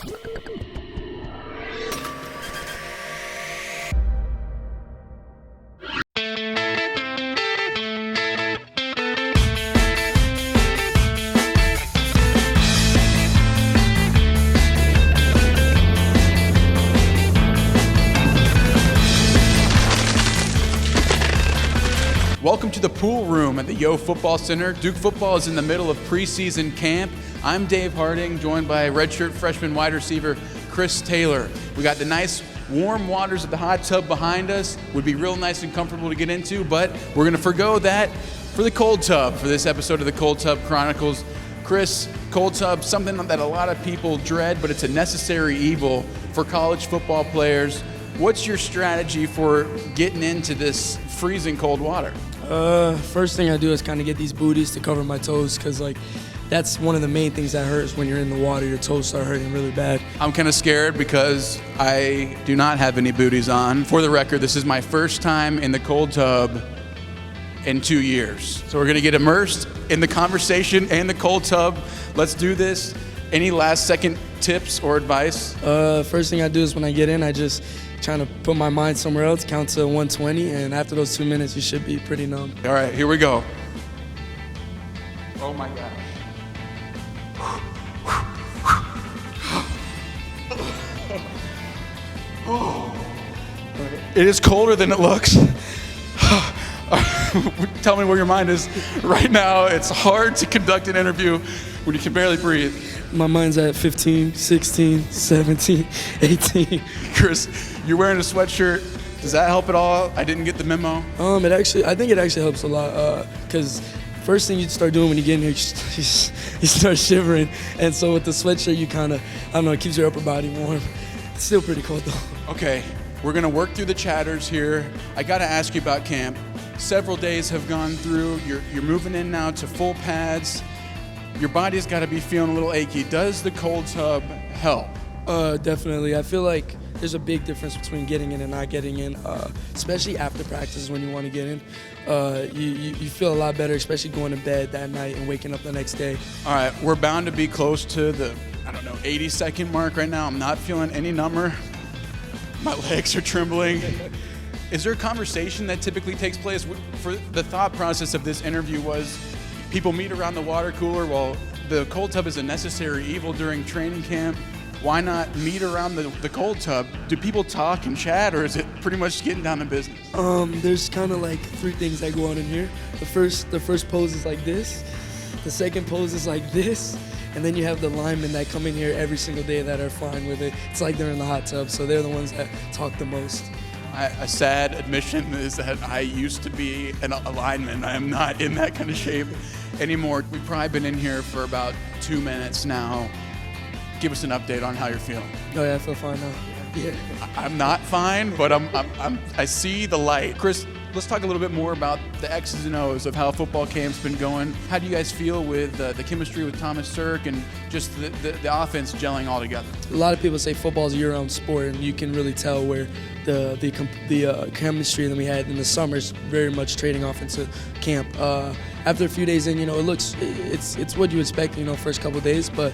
Welcome to the pool room at the Yo Football Center. Duke football is in the middle of preseason camp. I'm Dave Harding, joined by redshirt freshman wide receiver Chris Taylor. We got the nice warm waters of the hot tub behind us. Would be real nice and comfortable to get into, but we're going to forgo that for the cold tub for this episode of the Cold Tub Chronicles. Chris, cold tub, something that a lot of people dread, but it's a necessary evil for college football players. What's your strategy for getting into this freezing cold water? First thing I do is kind of get these booties to cover my toes, because that's one of the main things that hurts when you're in the water. Your toes start hurting really bad. I'm kind of scared because I do not have any booties on. For the record, this is my first time in the cold tub in 2 years. So we're going to get immersed in the conversation and the cold tub. Let's do this. Any last second tips or advice? First thing I do is when I get in, I just trying to put my mind somewhere else, count to 120, and after those 2 minutes, you should be pretty numb. All right, here we go. Oh my gosh. It is colder than it looks. Tell me where your mind is right now. It's hard to conduct an interview when you can barely breathe. My mind's at 15, 16, 17, 18. Chris, you're wearing a sweatshirt. Does that help at all? I didn't get the memo. I think it actually helps a lot, because first thing you start doing when you get in here, you start shivering. And so with the sweatshirt, you kind of, it keeps your upper body warm. It's still pretty cold though. Okay, we're gonna work through the chatters here. I gotta ask you about camp. Several days have gone through. You're moving in now to full pads. Your body's gotta be feeling a little achy. Does the cold tub help? Definitely. I feel like there's a big difference between getting in and not getting in, especially after practice when you want to get in. You feel a lot better, especially going to bed that night and waking up the next day. All right, we're bound to be close to the, 80-second mark right now. I'm not feeling any number. My legs are trembling. Is there a conversation that typically takes place? For the thought process of this interview was people meet around the water cooler. Well, the cold tub is a necessary evil during training camp. Why not meet around the cold tub? Do people talk and chat, or is it pretty much getting down to business? There's kind of like three things that go on in here. The first pose is like this. The second pose is like this. And then you have the linemen that come in here every single day that are fine with it. It's like they're in the hot tub, so they're the ones that talk the most. A sad admission is that I used to be a lineman. I am not in that kind of shape anymore. We've probably been in here for about 2 minutes now. Give us an update on how you're feeling. Oh yeah, I feel fine now. Yeah. I'm not fine, but I see the light. Chris, let's talk a little bit more about the X's and O's of how football camp's been going. How do you guys feel with the chemistry with Thomas Sirk and just the offense gelling all together? A lot of people say football's a year-round sport, and you can really tell where the chemistry that we had in the summer is very much trading off into camp. After a few days in, it's what you expect, first couple of days, but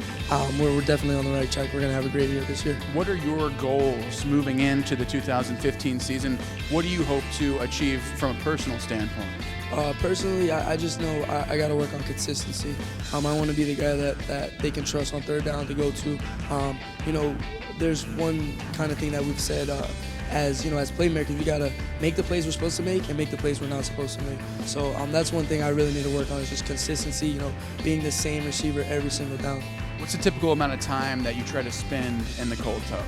we're definitely on the right track. We're going to have a great year this year. What are your goals moving into the 2015 season? What do you hope to achieve from a personal standpoint? Personally, I just know I got to work on consistency. I want to be the guy that they can trust on third down to go to. There's one kind of thing that we've said as playmakers, we got to make the plays we're supposed to make and make the plays we're not supposed to make. So that's one thing I really need to work on is just consistency, being the same receiver every single down. What's the typical amount of time that you try to spend in the cold tub?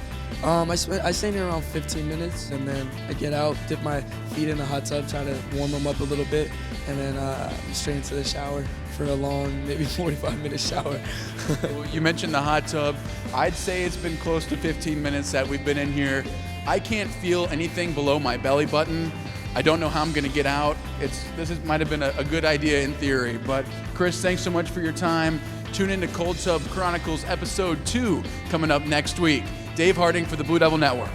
I stay in here around 15 minutes, and then I get out, dip my feet in the hot tub, try to warm them up a little bit, and then straight into the shower for a long, maybe 45-minute shower. Well, you mentioned the hot tub. I'd say it's been close to 15 minutes that we've been in here. I can't feel anything below my belly button. I don't know how I'm going to get out. This might have been a good idea in theory, but Chris, thanks so much for your time. Tune in to Cold Tub Chronicles Episode 2 coming up next week. Dave Harding for the Blue Devil Network.